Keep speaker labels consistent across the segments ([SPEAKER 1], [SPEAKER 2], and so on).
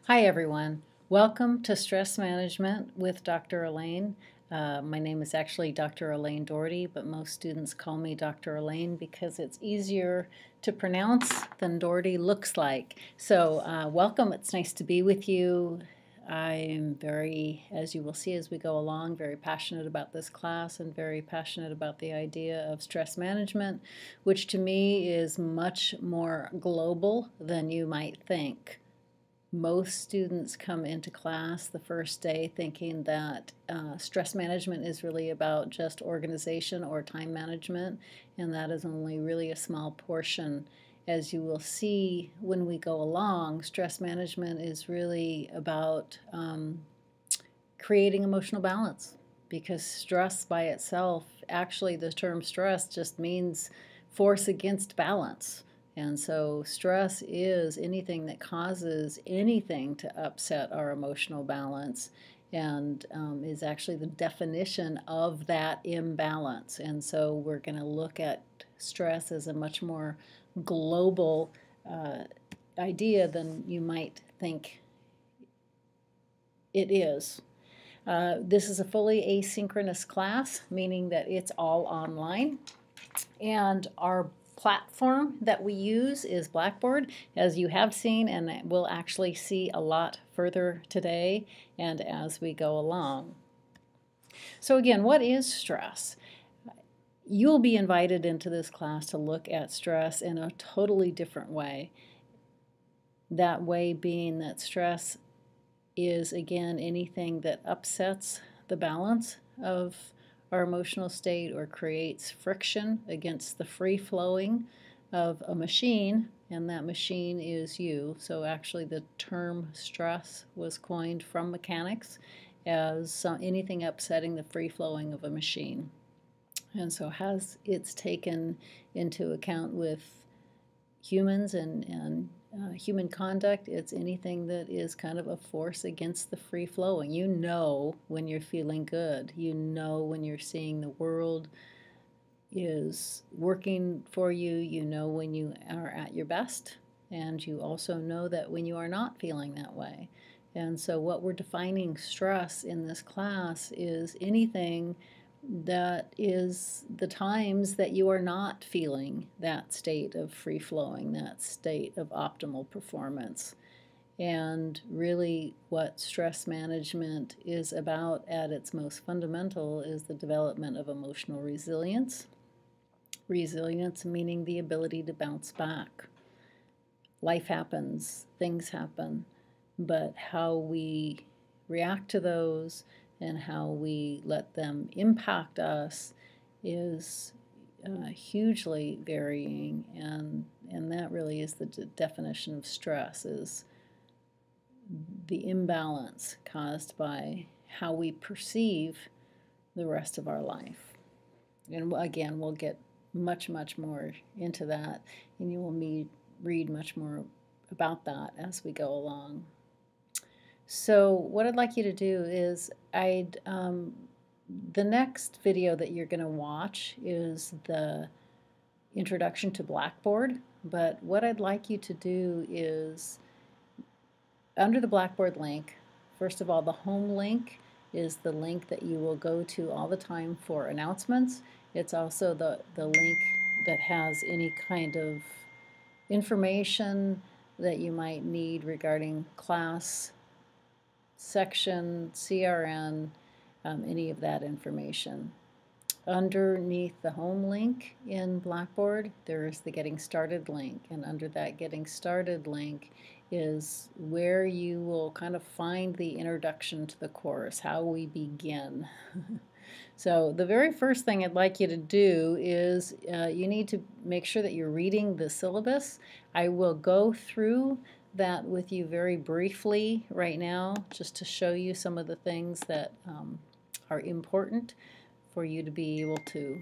[SPEAKER 1] Hi everyone. Welcome to Stress Management with Dr. Alane. My name is actually Dr. Alane Doherty, but most students call me Dr. Alane because it's easier to pronounce than Doherty looks like. So welcome. It's nice to be with you. I'm very, as you will see as we go along, very passionate about this class and very passionate about the idea of stress management, which to me is much more global than you might think. Most students come into class the first day thinking that stress management is really about just organization or time management, and that is only really a small portion. As you will see when we go along, stress management is really about creating emotional balance, because stress by itself, actually the term stress just means force against balance. And so stress is anything that causes anything to upset our emotional balance, and is actually the definition of that imbalance. And so we're going to look at stress as a much more global idea than you might think it is. This is a fully asynchronous class, meaning that it's all online. And our platform that we use is Blackboard, as you have seen, and we'll actually see a lot further today and as we go along. So again, what is stress? You'll be invited into this class to look at stress in a totally different way. That way being that stress is, again, anything that upsets the balance of our emotional state or creates friction against the free flowing of a machine, and that machine is you. So actually the term stress was coined from mechanics as anything upsetting the free flowing of a machine. And so it's taken into account with humans and human conduct. It's anything that is kind of a force against the free flowing. You know when you're feeling good. You know when you're seeing the world is working for you. You know when you are at your best. And you also know that when you are not feeling that way. And so what we're defining stress in this class is anything that is the times that you are not feeling that state of free-flowing, that state of optimal performance. And really what stress management is about at its most fundamental is the development of emotional resilience. Resilience meaning the ability to bounce back. Life happens, things happen, but how we react to those and how we let them impact us is hugely varying, and that really is the definition of stress, is the imbalance caused by how we perceive the rest of our life. And again, we'll get much more into that, and you will read much more about that as we go along. So what I'd like you to do is the next video that you're going to watch is the introduction to Blackboard, but what I'd like you to do is, under the Blackboard link, first of all, the home link is the link that you will go to all the time for announcements. It's also the link that has any kind of information that you might need regarding class, section, CRN, any of that information. Underneath the home link in Blackboard, there is the Getting Started link, and under that Getting Started link is where you will kind of find the introduction to the course, how we begin. So the very first thing I'd like you to do is you need to make sure that you're reading the syllabus. I will go through that with you very briefly right now, just to show you some of the things that are important for you to be able to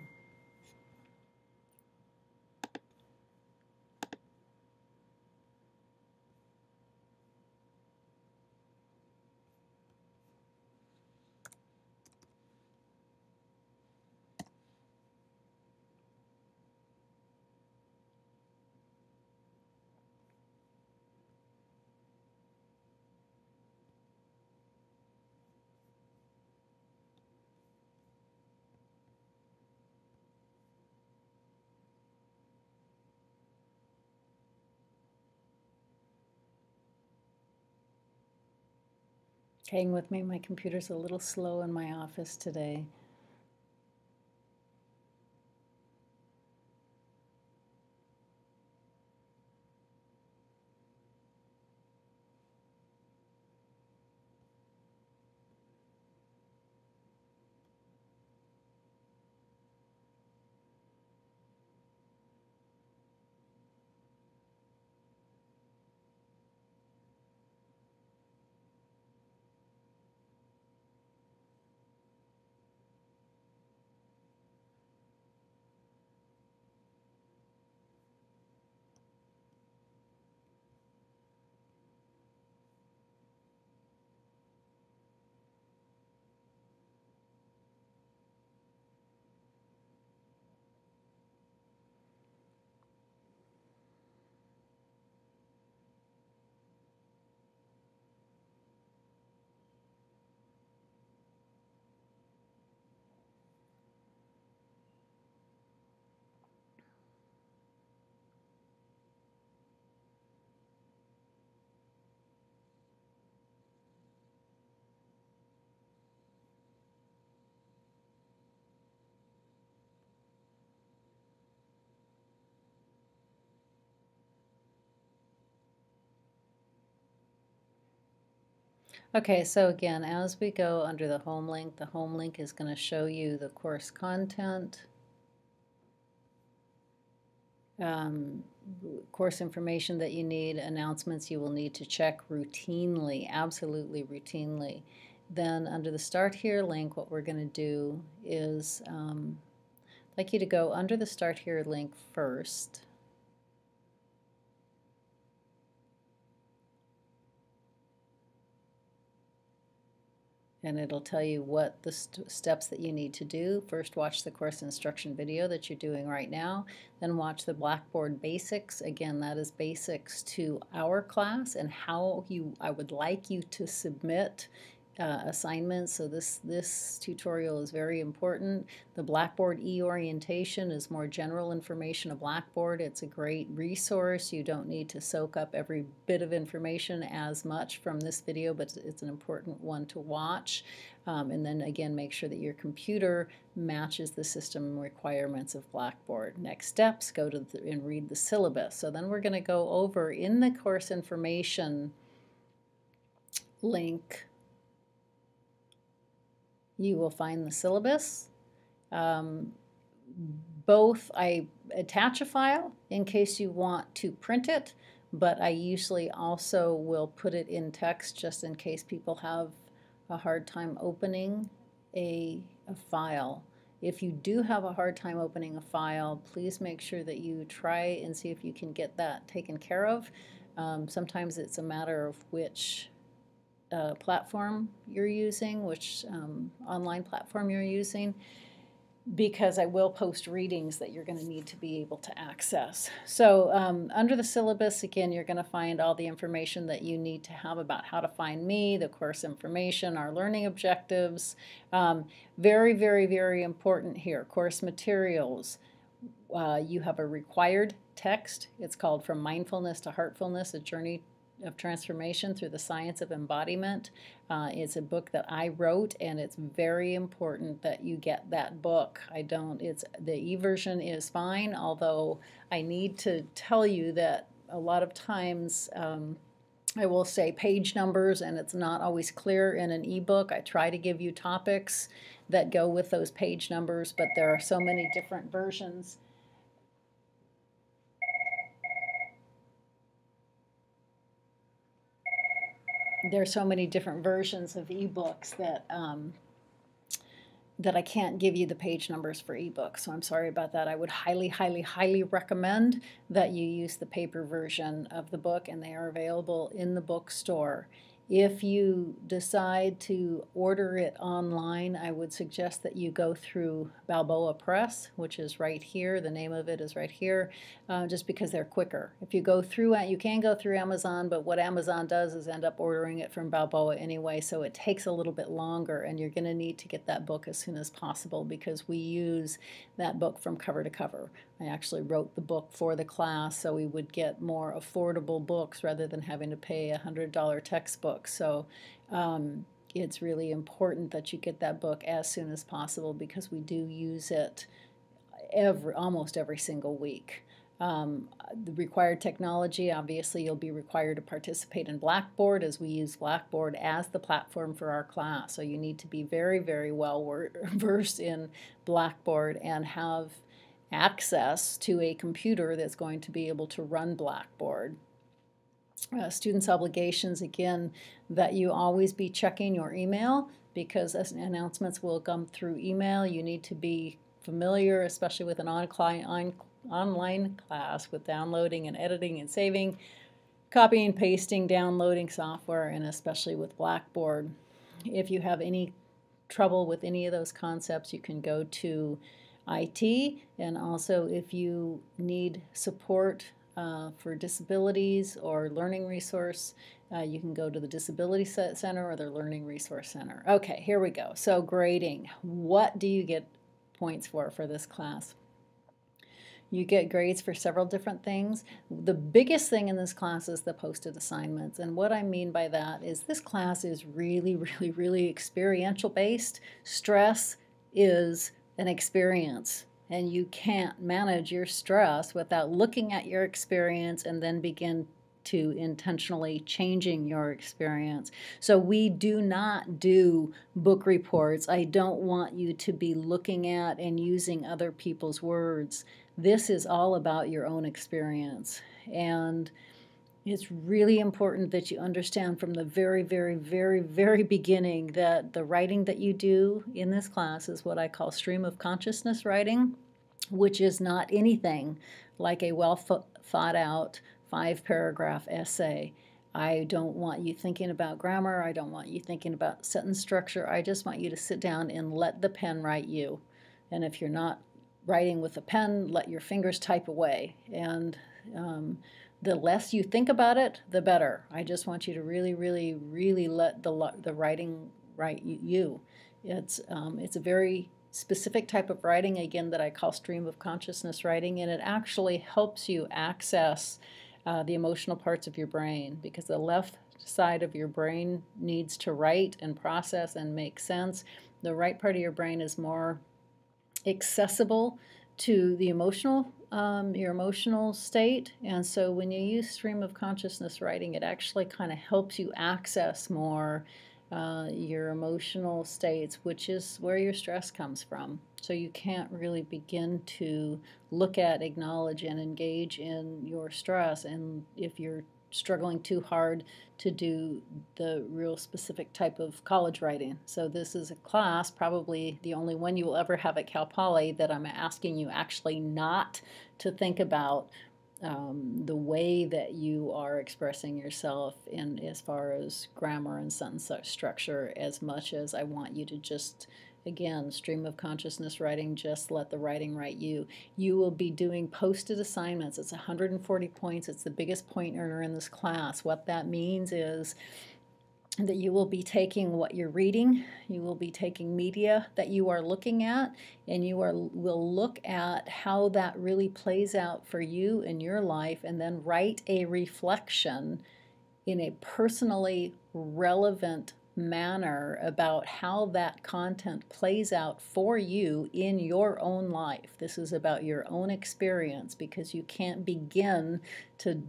[SPEAKER 1] Hang with me, my computer's a little slow in my office today. Okay, so again, as we go under the home link is going to show you the course content, course information that you need, announcements you will need to check routinely, absolutely routinely. Then under the Start Here link, what we're going to do is I'd like you to go under the Start Here link first. And it'll tell you what the steps that you need to do. First, watch the course instruction video that you're doing right now. Then watch the Blackboard basics. Again, that is basics to our class and how I would like you to submit assignments. So this tutorial is very important. The Blackboard e-orientation is more general information of Blackboard. It's a great resource. You don't need to soak up every bit of information as much from this video, but it's an important one to watch. And then again, make sure that your computer matches the system requirements of Blackboard. Next steps, go to and read the syllabus. So then we're going to go over in the course information link. You will find the syllabus. Both, I attach a file in case you want to print it, but I usually also will put it in text just in case people have a hard time opening a file. If you do have a hard time opening a file, please make sure that you try and see if you can get that taken care of. Sometimes it's a matter of which platform you're using, which online platform you're using, because I will post readings that you're going to need to be able to access. So under the syllabus, again, you're going to find all the information that you need to have about how to find me, the course information, our learning objectives. Very, very, very important here, course materials. You have a required text. It's called From Mindfulness to Heartfulness, A Journey of Transformation Through the Science of Embodiment. It's a book that I wrote, and it's very important that you get that book. The e-version is fine, although I need to tell you that a lot of times I will say page numbers, and it's not always clear in an ebook. I try to give you topics that go with those page numbers, but there are so many different versions. There are so many different versions of ebooks that that I can't give you the page numbers for ebooks, so I'm sorry about that. I would highly, highly, highly recommend that you use the paper version of the book, and they are available in the bookstore. If you decide to order it online, I would suggest that you go through Balboa Press, which is right here. The name of it is right here, just because they're quicker. If you go through it, you can go through Amazon, but what Amazon does is end up ordering it from Balboa anyway, so it takes a little bit longer, and you're going to need to get that book as soon as possible because we use that book from cover to cover. I actually wrote the book for the class so we would get more affordable books rather than having to pay a $100 textbook. So it's really important that you get that book as soon as possible because we do use it almost every single week. The required technology, obviously you'll be required to participate in Blackboard, as we use Blackboard as the platform for our class. So you need to be very, very well versed in Blackboard and have access to a computer that's going to be able to run Blackboard. Students' obligations, again, that you always be checking your email because announcements will come through email. You need to be familiar, especially with an online class, with downloading and editing and saving, copying, pasting, downloading software, and especially with Blackboard. If you have any trouble with any of those concepts, you can go to IT, and also if you need support for disabilities or learning resource, you can go to the Disability Center or the Learning Resource Center. Okay, here we go. So grading. What do you get points for this class? You get grades for several different things. The biggest thing in this class is the posted assignments. And what I mean by that is this class is really, really, really experiential based. Stress is an experience, and you can't manage your stress without looking at your experience and then begin to intentionally changing your experience. So we do not do book reports. I don't want you to be looking at and using other people's words. This is all about your own experience. And it's really important that you understand from the very, very, very, very beginning that the writing that you do in this class is what I call stream of consciousness writing, which is not anything like a well thought out 5-paragraph essay. I don't want you thinking about grammar. I don't want you thinking about sentence structure. I just want you to sit down and let the pen write you. And if you're not writing with a pen, let your fingers type away. And the less you think about it, the better. I just want you to really, really, really let the writing write you. It's a very specific type of writing, again, that I call stream of consciousness writing, and it actually helps you access the emotional parts of your brain, because the left side of your brain needs to write and process and make sense. The right part of your brain is more accessible to the emotional, your emotional state. And so when you use stream of consciousness writing, it actually kind of helps you access more your emotional states, which is where your stress comes from. So you can't really begin to look at, acknowledge, and engage in your stress. And if you're struggling too hard to do the real specific type of college writing. So this is a class, probably the only one you will ever have at Cal Poly, that I'm asking you actually not to think about the way that you are expressing yourself in as far as grammar and sentence structure, as much as I want you to just, again, stream of consciousness writing, just let the writing write you. You will be doing posted assignments. It's 140 points. It's the biggest point earner in this class. What that means is that you will be taking what you're reading, you will be taking media that you are looking at, and you will look at how that really plays out for you in your life, and then write a reflection in a personally relevant manner about how that content plays out for you in your own life. This is about your own experience, because you can't begin to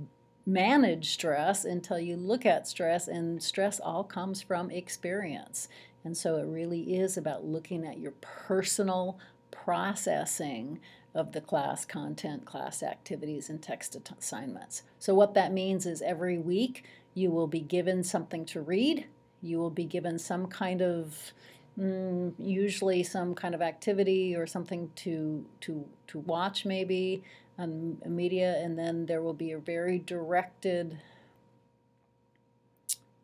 [SPEAKER 1] manage stress until you look at stress, and stress all comes from experience. And so it really is about looking at your personal processing of the class content, class activities, and text assignments. So what that means is every week you will be given something to read. You will be given some kind of usually some kind of activity or something to watch, maybe on media, and then there will be a very directed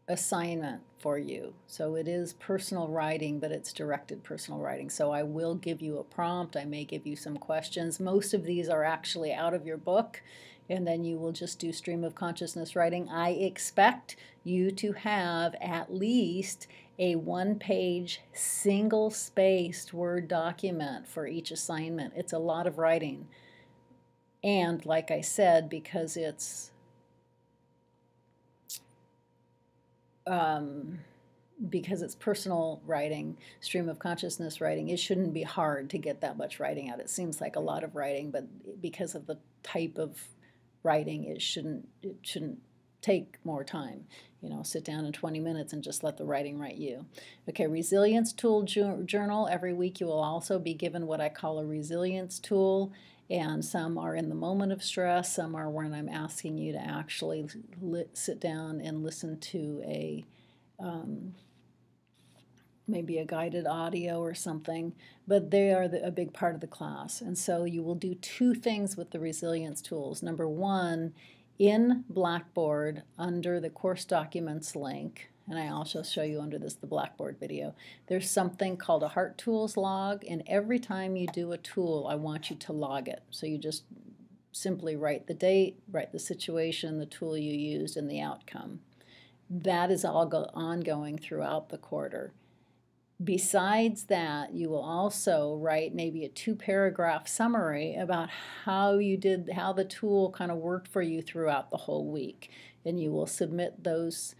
[SPEAKER 1] assignment for you. So it is personal writing, but it's directed personal writing. So I will give you a prompt. I may give you some questions. Most of these are actually out of your book, and then you will just do stream of consciousness writing. I expect you to have at least a 1-page, single-spaced Word document for each assignment. It's a lot of writing. And like I said, because it's because it's personal writing, stream of consciousness writing, it shouldn't be hard to get that much writing out. It seems like a lot of writing, but because of the type of writing, it shouldn't take more time. You know, sit down in 20 minutes and just let the writing write you. Okay, resilience tool journal. Every week you will also be given what I call a resilience tool. And some are in the moment of stress, some are when I'm asking you to actually sit down and listen to a maybe a guided audio or something, but they are a big part of the class. And so you will do two things with the resilience tools. Number one, in Blackboard, under the course documents link, and I also show you under this the Blackboard video, there's something called a Heart Tools log, and every time you do a tool, I want you to log it. So you just simply write the date, write the situation, the tool you used, and the outcome. That is all ongoing throughout the quarter. Besides that, you will also write maybe a 2-paragraph summary about how the tool kind of worked for you throughout the whole week, and you will submit those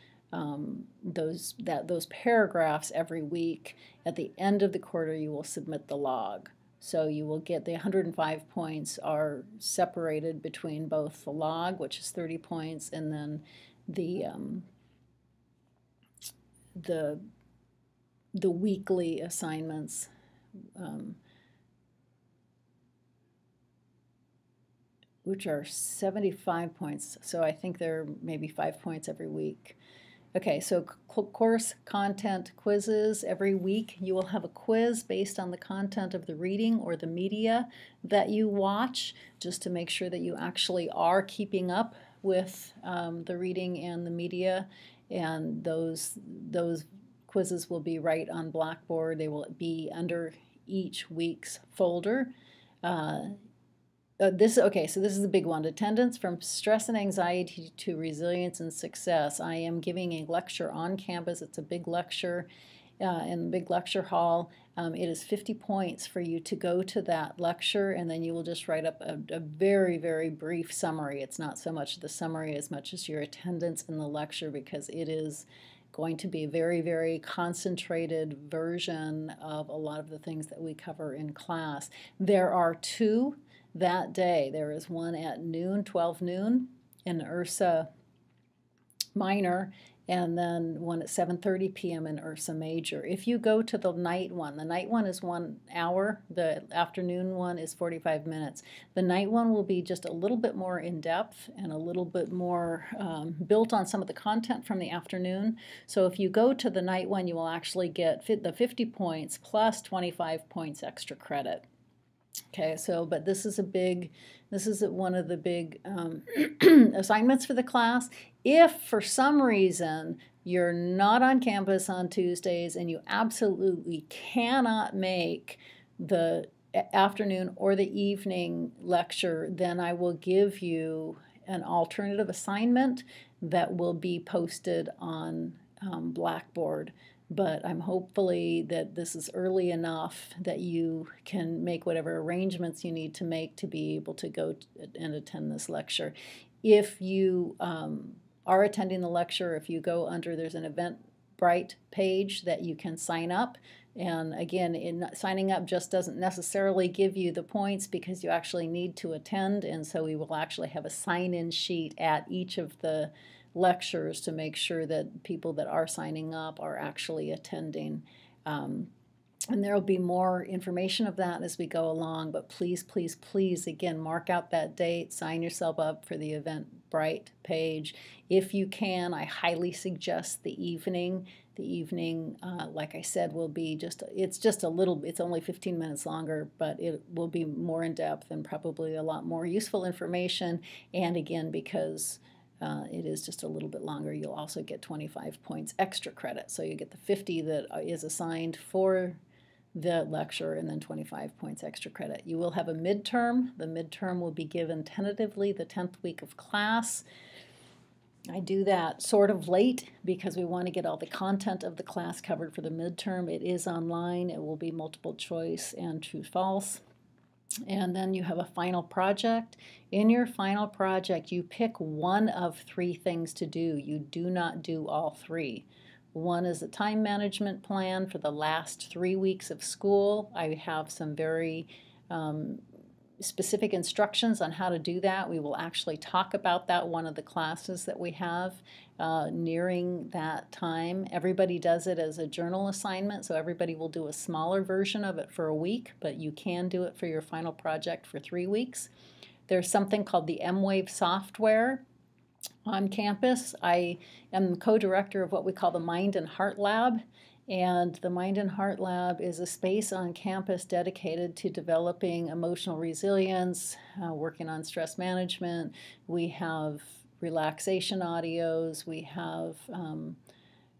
[SPEAKER 1] paragraphs every week. At the end of the quarter, you will submit the log. So you will get the 105 points are separated between both the log, which is 30 points, and then the weekly assignments, which are 75 points. So I think they're maybe 5 points every week. Okay, so course content quizzes. Every week you will have a quiz based on the content of the reading or the media that you watch, just to make sure that you actually are keeping up with the reading and the media. And those quizzes will be right on Blackboard. They will be under each week's folder. So this is the big one. Attendance from stress and anxiety to resilience and success. I am giving a lecture on campus. It's a big lecture in the big lecture hall. It is 50 points for you to go to that lecture, and then you will just write up a very, very brief summary. It's not so much the summary as much as your attendance in the lecture, because it is going to be a very, very concentrated version of a lot of the things that we cover in class. There are two that day. There is one at noon, 12 noon, in Ursa Minor, and then one at 7:30 p.m. in Ursa Major. If you go to the night one is 1 hour, the afternoon one is 45 minutes. The night one will be just a little bit more in depth and a little bit more built on some of the content from the afternoon. So if you go to the night one, you will actually get the 50 points plus 25 points extra credit. Okay, so, but this is one of the big assignments for the class. If for some reason you're not on campus on Tuesdays and you absolutely cannot make the afternoon or the evening lecture, then I will give you an alternative assignment that will be posted on Blackboard. But I'm hopefully that this is early enough that you can make whatever arrangements you need to make to be able to go and attend this lecture. If you are attending the lecture, if you go under, there's an Eventbrite page that you can sign up. And again, signing up just doesn't necessarily give you the points, because you actually need to attend. And so we will actually have a sign-in sheet at each of the lectures to make sure that people that are signing up are actually attending. And there will be more information of that as we go along, but please, please, please, again, mark out that date, sign yourself up for the Eventbrite page. If you can, I highly suggest the evening. The evening, like I said, will be it's only 15 minutes longer, but it will be more in depth and probably a lot more useful information. And again, because it is just a little bit longer, you'll also get 25 points extra credit. So you get the 50 that is assigned for the lecture, and then 25 points extra credit. You will have a midterm. The midterm will be given tentatively the 10th week of class. I do that sort of late because we want to get all the content of the class covered for the midterm. It is online. It will be multiple choice and true/false. And then you have a final project. In your final project, you pick one of 3 things to do. You do not do all 3. One is a time management plan for the last 3 weeks of school. I have some very specific instructions on how to do that. We will actually talk about that one of the classes that we have nearing that time. Everybody does it as a journal assignment, so everybody will do a smaller version of it for a week, but you can do it for your final project for 3 weeks. There's something called the M-Wave software on campus. I am co-director of what we call the Mind and Heart Lab. And the Mind and Heart Lab is a space on campus dedicated to developing emotional resilience, working on stress management. We have relaxation audios, we have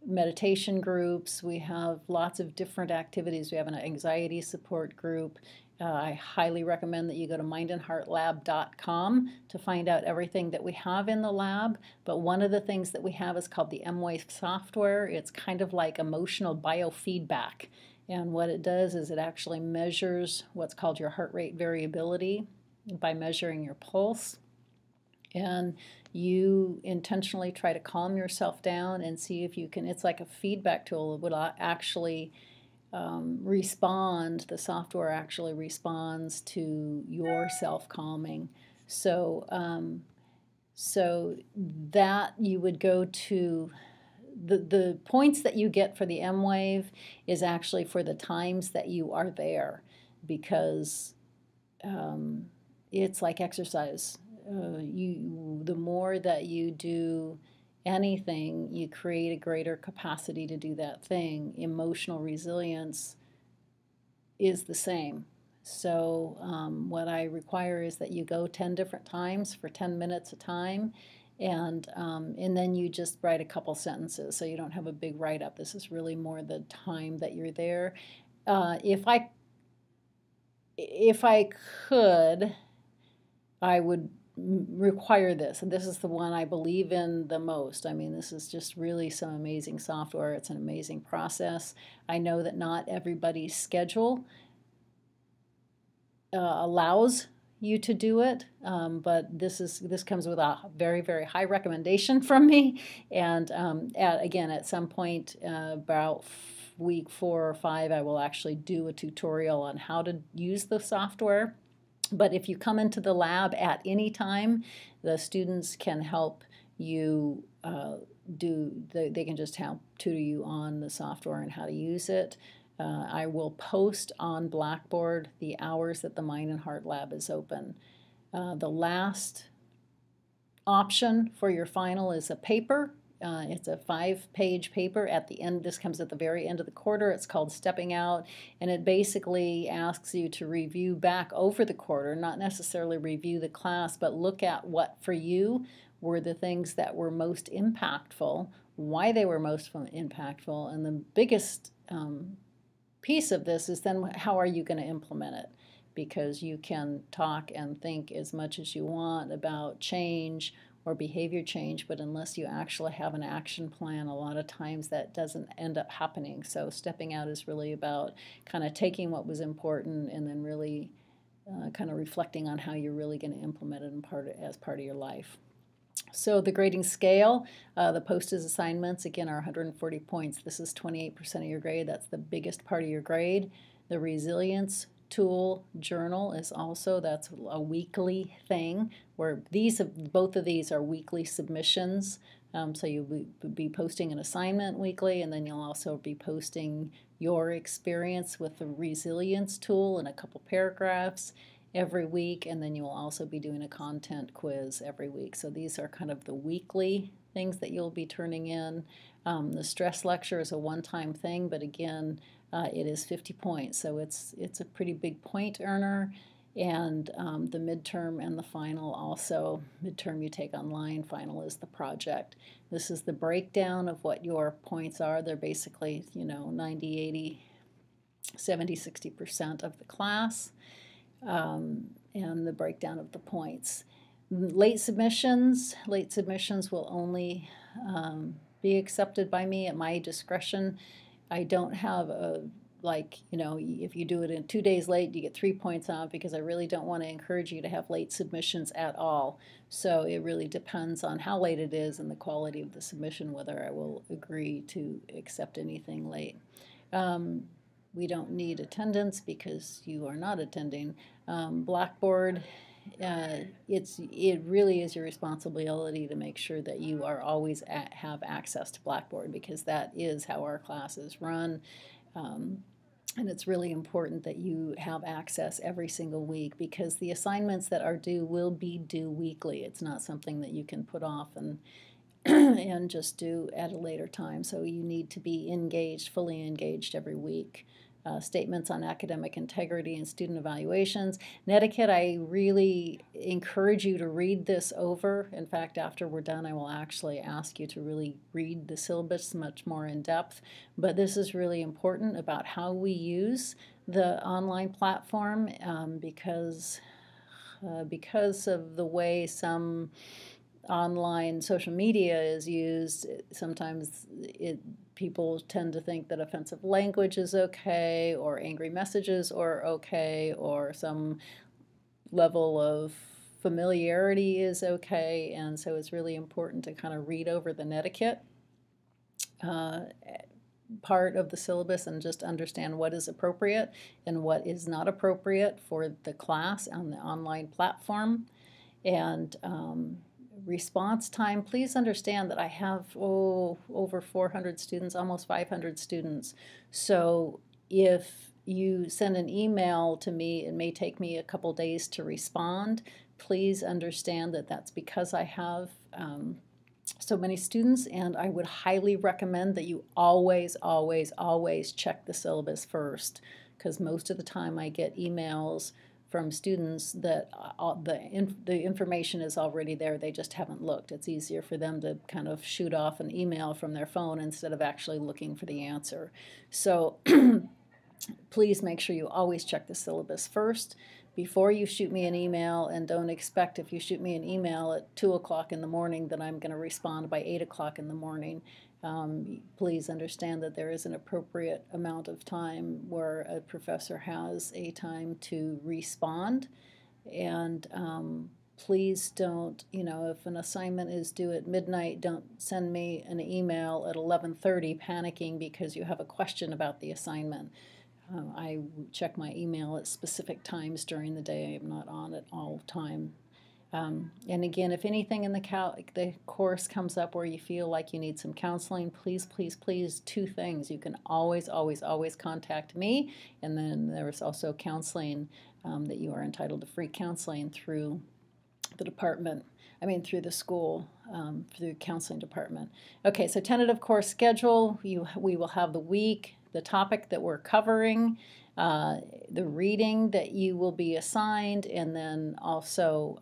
[SPEAKER 1] meditation groups, we have lots of different activities. We have an anxiety support group. I highly recommend that you go to mindandheartlab.com to find out everything that we have in the lab. But one of the things that we have is called the M-Wave software. It's kind of like emotional biofeedback. And what it does is it actually measures what's called your heart rate variability by measuring your pulse. And you intentionally try to calm yourself down and see if you can, it's like a feedback tool. It would actually the software actually responds to your self-calming. So that you would go to, the points that you get for the M-Wave is actually for the times that you are there, because it's like exercise. The more that you do anything, you create a greater capacity to do that thing. Emotional resilience is the same. So what I require is that you go 10 different times for 10 minutes a time, and then you just write a couple sentences, so you don't have a big write-up. This is really more the time that you're there. If I could, I would require this, and this is the one I believe in the most. I mean, this is just really some amazing software. It's an amazing process. I know that not everybody's schedule allows you to do it, but this comes with a very, very high recommendation from me. And again, at some point about week 4 or 5, I will actually do a tutorial on how to use the software. But if you come into the lab at any time, the students can help you they can just help tutor you on the software and how to use it. I will post on Blackboard the hours that the Mind and Heart Lab is open. The last option for your final is a paper. It's a 5-page paper at the end. This comes at the very end of the quarter. It's called Stepping Out, and it basically asks you to review back over the quarter, not necessarily review the class, but look at what for you were the things that were most impactful, why they were most impactful, and the biggest piece of this is then how are you going to implement it? Because you can talk and think as much as you want about change or behavior change, but unless you actually have an action plan, a lot of times that doesn't end up happening. So stepping out is really about kind of taking what was important and then really kind of reflecting on how you're really going to implement it as part of your life. So the grading scale, the posted assignments, again, are 140 points. This is 28% of your grade. That's the biggest part of your grade. The resilience tool journal is also, that's a weekly thing, where both of these are weekly submissions. So you'll be posting an assignment weekly, and then you'll also be posting your experience with the resilience tool in a couple paragraphs every week, and then you'll also be doing a content quiz every week. So these are kind of the weekly things that you'll be turning in. The stress lecture is a one-time thing, but again, it is 50 points, so it's a pretty big point earner. And the midterm and the final also. Midterm you take online, final is the project. This is the breakdown of what your points are. They're basically, 90, 80, 70, 60% of the class, and the breakdown of the points. Late submissions will only be accepted by me at my discretion. I don't have like, if you do it in 2 days late, you get 3 points off, because I really don't want to encourage you to have late submissions at all. So it really depends on how late it is and the quality of the submission, whether I will agree to accept anything late. We don't need attendance because you are not attending. Blackboard, it really is your responsibility to make sure that you are always have access to Blackboard, because that is how our classes run. And it's really important that you have access every single week, because the assignments that are due will be due weekly. It's not something that you can put off and and just do at a later time. So you need to be engaged, fully engaged every week. Statements on academic integrity and student evaluations. Netiquette, I really encourage you to read this over. In fact, after we're done, I will actually ask you to really read the syllabus much more in depth. But this is really important about how we use the online platform, because of the way some online social media is used. Sometimes people tend to think that offensive language is okay, or angry messages are okay, or some level of familiarity is okay, and so it's really important to kind of read over the netiquette part of the syllabus and just understand what is appropriate and what is not appropriate for the class on the online platform. And response time, please understand that I have over 400 students, almost 500 students. So if you send an email to me, it may take me a couple days to respond. Please understand that that's because I have so many students, and I would highly recommend that you always, always, always check the syllabus first, because most of the time I get emails from students that the information is already there, they just haven't looked. It's easier for them to kind of shoot off an email from their phone instead of actually looking for the answer. So please make sure you always check the syllabus first before you shoot me an email, and don't expect if you shoot me an email at 2 o'clock in the morning that I'm going to respond by 8 o'clock in the morning. Please understand that there is an appropriate amount of time where a professor has a time to respond. And please don't, if an assignment is due at midnight, don't send me an email at 11:30 panicking because you have a question about the assignment. I check my email at specific times during the day. I'm not on it all the time. And again, if anything in the course comes up where you feel like you need some counseling, please, please, please, 2 things. You can always, always, always contact me. And then there's also counseling that you are entitled to free counseling through the department. Through the school, through the counseling department. Okay, so tentative course schedule. We will have the week, the topic that we're covering, the reading that you will be assigned, and then also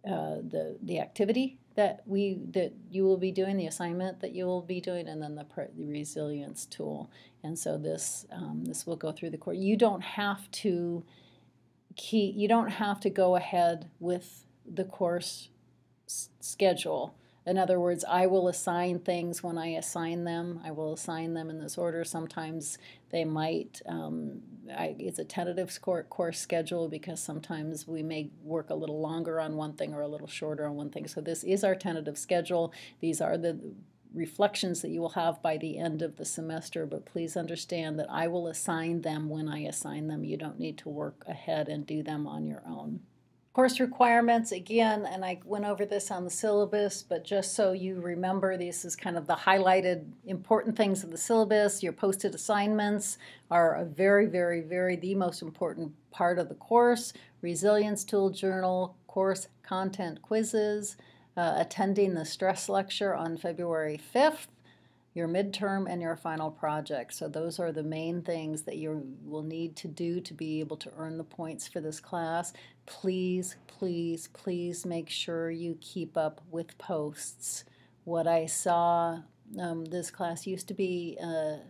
[SPEAKER 1] the activity that you will be doing, the assignment that you will be doing, and then the resilience tool. And so this will go through the course. You don't have to go ahead with the course schedule. In other words, I will assign things when I assign them. I will assign them in this order. Sometimes they might, it's a tentative course schedule because sometimes we may work a little longer on one thing or a little shorter on one thing. So this is our tentative schedule. These are the reflections that you will have by the end of the semester, but please understand that I will assign them when I assign them. You don't need to work ahead and do them on your own. Course requirements, again, and I went over this on the syllabus, but just so you remember, this is kind of the highlighted important things of the syllabus. Your posted assignments are a very, very, very the most important part of the course. Resilience tool journal, course content quizzes, attending the stress lecture on February 5th, your midterm, and your final project. So those are the main things that you will need to do to be able to earn the points for this class. Please, please, please make sure you keep up with posts. What I saw, this class used to be an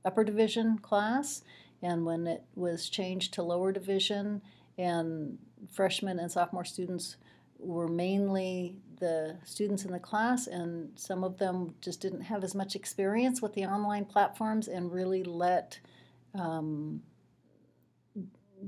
[SPEAKER 1] upper division class, and when it was changed to lower division and freshman and sophomore students were mainly the students in the class, and some of them just didn't have as much experience with the online platforms and really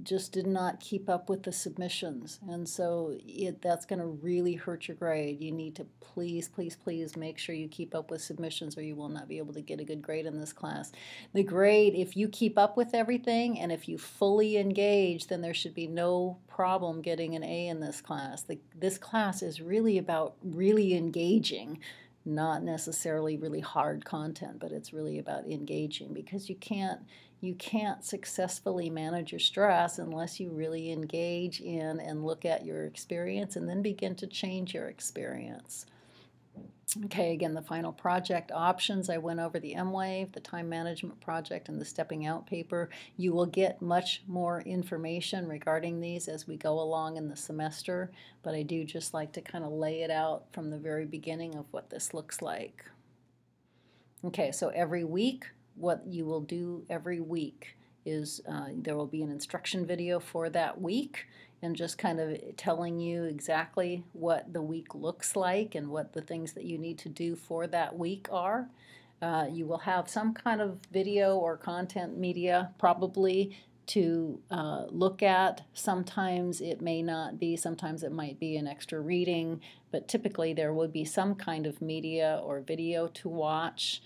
[SPEAKER 1] just did not keep up with the submissions. And so that's going to really hurt your grade. You need to please, please, please make sure you keep up with submissions, or you will not be able to get a good grade in this class. The grade, if you keep up with everything and if you fully engage, then there should be no problem getting an A in this class. This class is really about really engaging, not necessarily really hard content, but it's really about engaging, because you can't successfully manage your stress unless you really engage in and look at your experience and then begin to change your experience. Okay, again, the final project options, I went over the M-Wave, the time management project, and the stepping out paper. You will get much more information regarding these as we go along in the semester, but I do just like to kind of lay it out from the very beginning of what this looks like. Okay, so every week, what you will do every week is there will be an instruction video for that week, and just kind of telling you exactly what the week looks like and what the things that you need to do for that week are. You will have some kind of video or content media probably to look at. Sometimes it may not be, sometimes it might be an extra reading, but typically there will be some kind of media or video to watch.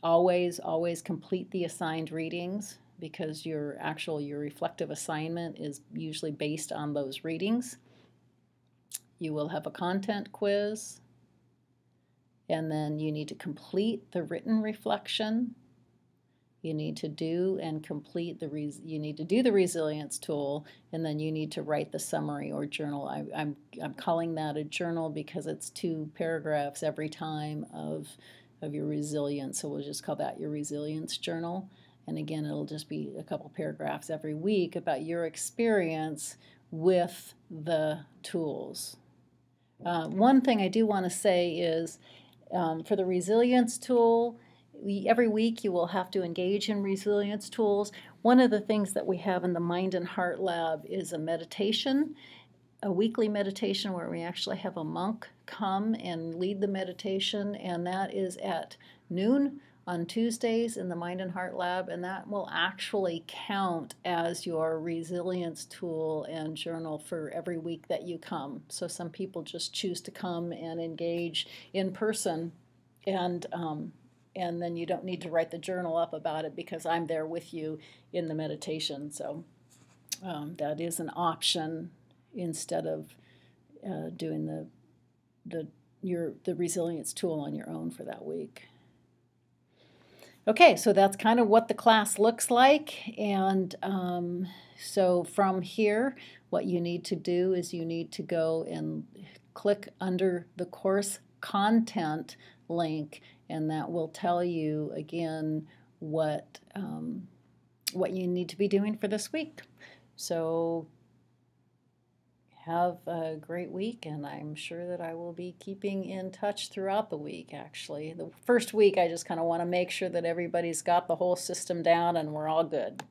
[SPEAKER 1] Always complete the assigned readings, because your reflective assignment is usually based on those readings. You will have a content quiz, and then you need to complete the written reflection. You need to do and complete you need to do the resilience tool, and then you need to write the summary or journal. I'm calling that a journal because it's 2 paragraphs every time of your resilience, so we'll just call that your resilience journal. And again, it'll just be a couple paragraphs every week about your experience with the tools. One thing I do want to say is for the resilience tool, every week you will have to engage in resilience tools. One of the things that we have in the Mind and Heart Lab is a meditation, a weekly meditation where we actually have a monk come and lead the meditation, and that is at noon on Tuesdays in the Mind and Heart Lab, and that will actually count as your resilience tool and journal for every week that you come. So some people just choose to come and engage in person, and then you don't need to write the journal up about it because I'm there with you in the meditation. So that is an option instead of doing the resilience tool on your own for that week. Okay, so that's kind of what the class looks like, and so from here, what you need to do is you need to go and click under the course content link, and that will tell you again what you need to be doing for this week. So have a great week, and I'm sure that I will be keeping in touch throughout the week. Actually, the first week I just kind of want to make sure that everybody's got the whole system down and we're all good.